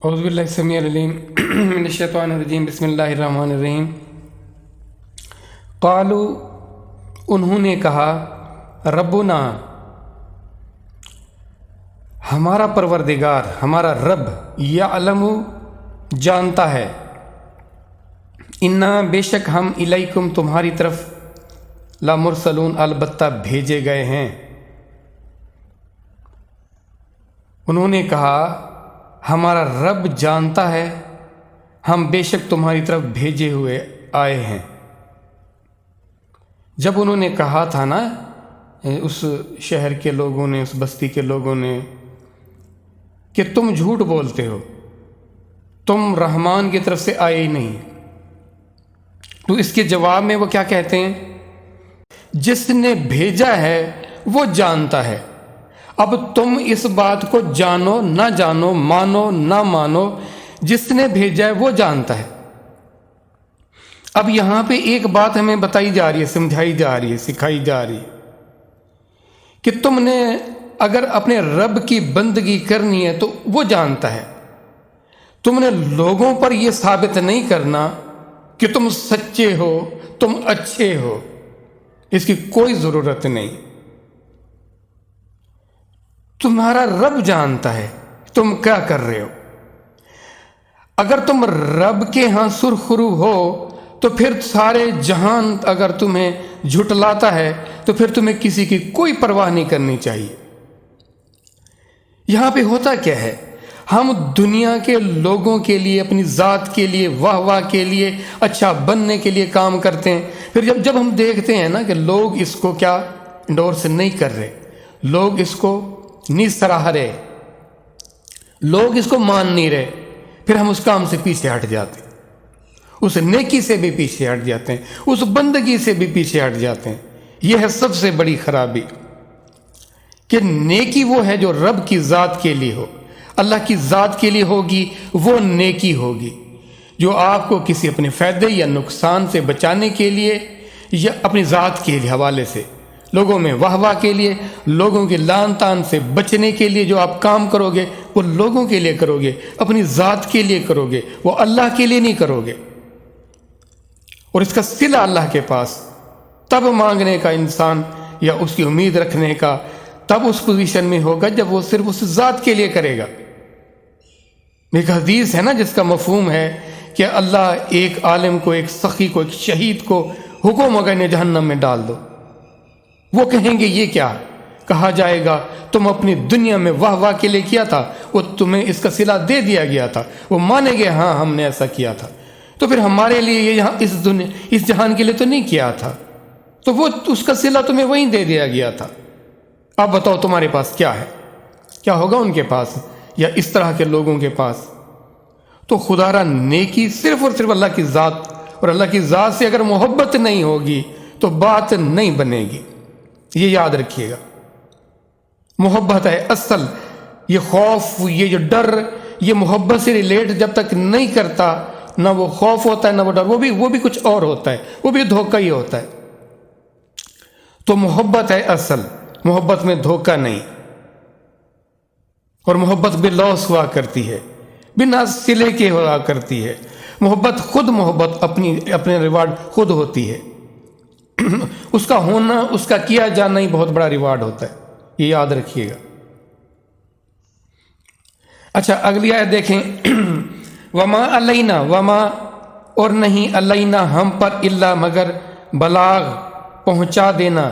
اعوذ باللہ السمیع العلیم من الشیطان الرجیم بسم اللہ الرحمن الرحیم۔ قالوا، انہوں نے کہا، ربنا، ہمارا پروردگار، ہمارا رب، یعلم، جانتا ہے، انا، بے شک ہم، الیکم، تمہاری طرف، لامرسلون، البتہ بھیجے گئے ہیں۔ انہوں نے کہا ہمارا رب جانتا ہے، ہم بے شک تمہاری طرف بھیجے ہوئے آئے ہیں۔ جب انہوں نے کہا تھا نا اس شہر کے لوگوں نے، اس بستی کے لوگوں نے کہ تم جھوٹ بولتے ہو، تم رحمان کی طرف سے آئے ہی نہیں، تو اس کے جواب میں وہ کیا کہتے ہیں؟ جس نے بھیجا ہے وہ جانتا ہے، اب تم اس بات کو جانو نہ جانو، مانو نہ مانو، جس نے بھیجا ہے وہ جانتا ہے۔ اب یہاں پہ ایک بات ہمیں بتائی جا رہی ہے، سمجھائی جا رہی ہے، سکھائی جا رہی ہے کہ تم نے اگر اپنے رب کی بندگی کرنی ہے تو وہ جانتا ہے۔ تم نے لوگوں پر یہ ثابت نہیں کرنا کہ تم سچے ہو، تم اچھے ہو، اس کی کوئی ضرورت نہیں۔ تمہارا رب جانتا ہے تم کیا کر رہے ہو۔ اگر تم رب کے ہاں سرخرو ہو تو پھر سارے جہان اگر تمہیں جھٹلاتا ہے تو پھر تمہیں کسی کی کوئی پرواہ نہیں کرنی چاہیے۔ یہاں پہ ہوتا کیا ہے، ہم دنیا کے لوگوں کے لیے، اپنی ذات کے لیے، واہ واہ کے لیے، اچھا بننے کے لیے کام کرتے ہیں، پھر جب ہم دیکھتے ہیں نا کہ لوگ اس کو کیا انڈورس نہیں کر رہے، لوگ اس کو نہیں سراہ رہے، لوگ اس کو مان نہیں رہے، پھر ہم اس کام سے پیچھے ہٹ جاتے ہیں، اس نیکی سے بھی پیچھے ہٹ جاتے ہیں، اس بندگی سے بھی پیچھے ہٹ جاتے ہیں۔ یہ ہے سب سے بڑی خرابی کہ نیکی وہ ہے جو رب کی ذات کے لیے ہو، اللہ کی ذات کے لیے ہوگی، وہ نیکی ہوگی جو آپ کو کسی اپنے فائدے یا نقصان سے بچانے کے لیے یا اپنی ذات کے حوالے سے، لوگوں میں واہ واہ کے لیے، لوگوں کے لان تان سے بچنے کے لیے جو آپ کام کرو گے وہ لوگوں کے لیے کرو گے، اپنی ذات کے لیے کرو گے، وہ اللہ کے لیے نہیں کرو گے۔ اور اس کا صلہ اللہ کے پاس تب مانگنے کا انسان یا اس کی امید رکھنے کا تب اس پوزیشن میں ہوگا جب وہ صرف اس ذات کے لیے کرے گا۔ ایک حدیث ہے نا جس کا مفہوم ہے کہ اللہ ایک عالم کو، ایک سخی کو، ایک شہید کو حکم ہوگا انہیں جہنم میں ڈال دو، وہ کہیں گے یہ کیا؟ کہا جائے گا تم اپنی دنیا میں واہ واہ کے لیے کیا تھا، وہ تمہیں اس کا صلہ دے دیا گیا تھا، وہ مانیں گے ہاں ہم نے ایسا کیا تھا، تو پھر ہمارے لیے یہ یہاں اس جہان کے لیے تو نہیں کیا تھا، تو وہ اس کا صلہ تمہیں وہیں دے دیا گیا تھا۔ اب بتاؤ تمہارے پاس کیا ہے؟ کیا ہوگا ان کے پاس یا اس طرح کے لوگوں کے پاس؟ تو خدا را نیکی صرف اور صرف اللہ کی ذات، اور اللہ کی ذات سے اگر محبت نہیں ہوگی تو بات نہیں بنے گی، یہ یاد رکھیے گا۔ محبت ہے اصل، یہ خوف، یہ جو ڈر، یہ محبت سے ریلیٹ جب تک نہیں کرتا، نہ وہ خوف ہوتا ہے نہ وہ ڈر، وہ بھی کچھ اور ہوتا ہے، وہ بھی دھوکہ ہی ہوتا ہے۔ تو محبت ہے اصل، محبت میں دھوکہ نہیں، اور محبت بے لوث ہوا کرتی ہے، بنا صلے کے ہوا کرتی ہے۔ محبت خود محبت اپنے ریوارڈ خود ہوتی ہے، اس کا ہونا، اس کا کیا جانا ہی بہت بڑا ریوارڈ ہوتا ہے، یہ یاد رکھیے گا۔ اچھا اگلی آیت دیکھیں، وما علینا، وما اور نہیں، علینا ہم پر، الا مگر، بلاغ پہنچا دینا،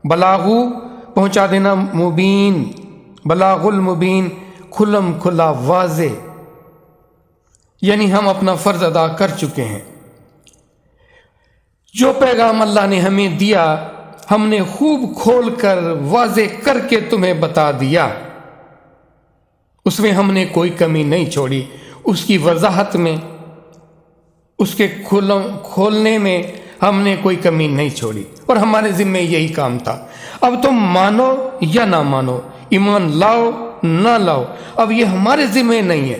بلاغو پہنچا دینا، مبین، بلاغ المبین، کھلم کھلا واضح، یعنی ہم اپنا فرض ادا کر چکے ہیں۔ جو پیغام اللہ نے ہمیں دیا ہم نے خوب کھول کر واضح کر کے تمہیں بتا دیا، اس میں ہم نے کوئی کمی نہیں چھوڑی، اس کی وضاحت میں، اس کے کھولنے میں ہم نے کوئی کمی نہیں چھوڑی، اور ہمارے ذمہ یہی کام تھا۔ اب تم مانو یا نہ مانو، ایمان لاؤ نہ لاؤ، اب یہ ہمارے ذمہ نہیں ہے،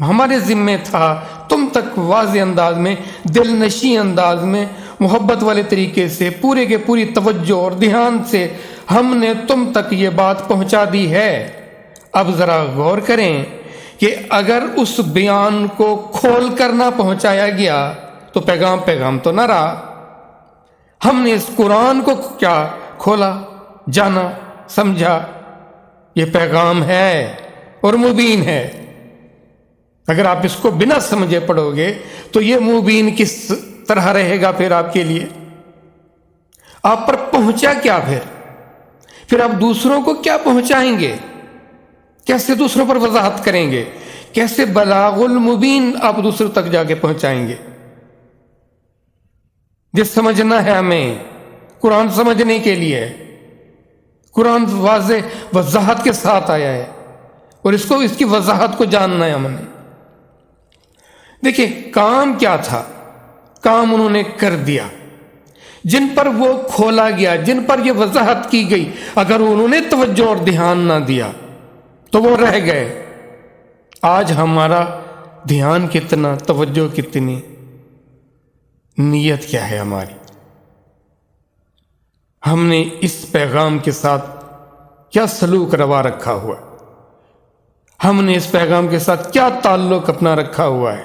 ہمارے ذمہ تھا تم تک واضح انداز میں، دل نشیں انداز میں، محبت والے طریقے سے، پورے کے پوری توجہ اور دھیان سے ہم نے تم تک یہ بات پہنچا دی ہے۔ اب ذرا غور کریں کہ اگر اس بیان کو کھول کر نہ پہنچایا گیا تو پیغام تو نہ رہا۔ ہم نے اس قرآن کو کیا کھولا، جانا، سمجھا، یہ پیغام ہے اور مبین ہے۔ اگر آپ اس کو بنا سمجھے پڑھو گے تو یہ مبین کس طرح رہے گا پھر آپ کے لیے؟ آپ پر پہنچا کیا پھر آپ دوسروں کو کیا پہنچائیں گے؟ کیسے دوسروں پر وضاحت کریں گے؟ کیسے بلاغ المبین آپ دوسروں تک جا کے پہنچائیں گے؟ یہ سمجھنا ہے ہمیں، قرآن سمجھنے کے لیے قرآن واضح وضاحت کے ساتھ آیا ہے، اور اس کی وضاحت کو جاننا ہے ہم نے۔ دیکھیں کام کیا تھا، کام انہوں نے کر دیا، جن پر وہ کھولا گیا، جن پر یہ وضاحت کی گئی، اگر انہوں نے توجہ اور دھیان نہ دیا تو وہ رہ گئے۔ آج ہمارا دھیان کتنا، توجہ کتنی، نیت کیا ہے ہماری؟ ہم نے اس پیغام کے ساتھ کیا سلوک روا رکھا ہوا ہے؟ ہم نے اس پیغام کے ساتھ کیا تعلق اپنا رکھا ہوا ہے؟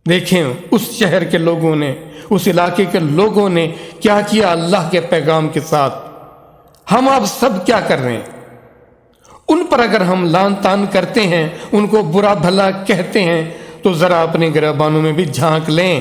دیکھیں اس شہر کے لوگوں نے، اس علاقے کے لوگوں نے کیا کیا اللہ کے پیغام کے ساتھ۔ ہم آپ سب کیا کر رہے ہیں؟ ان پر اگر ہم لان تان کرتے ہیں، ان کو برا بھلا کہتے ہیں، تو ذرا اپنے گریبانوں میں بھی جھانک لیں۔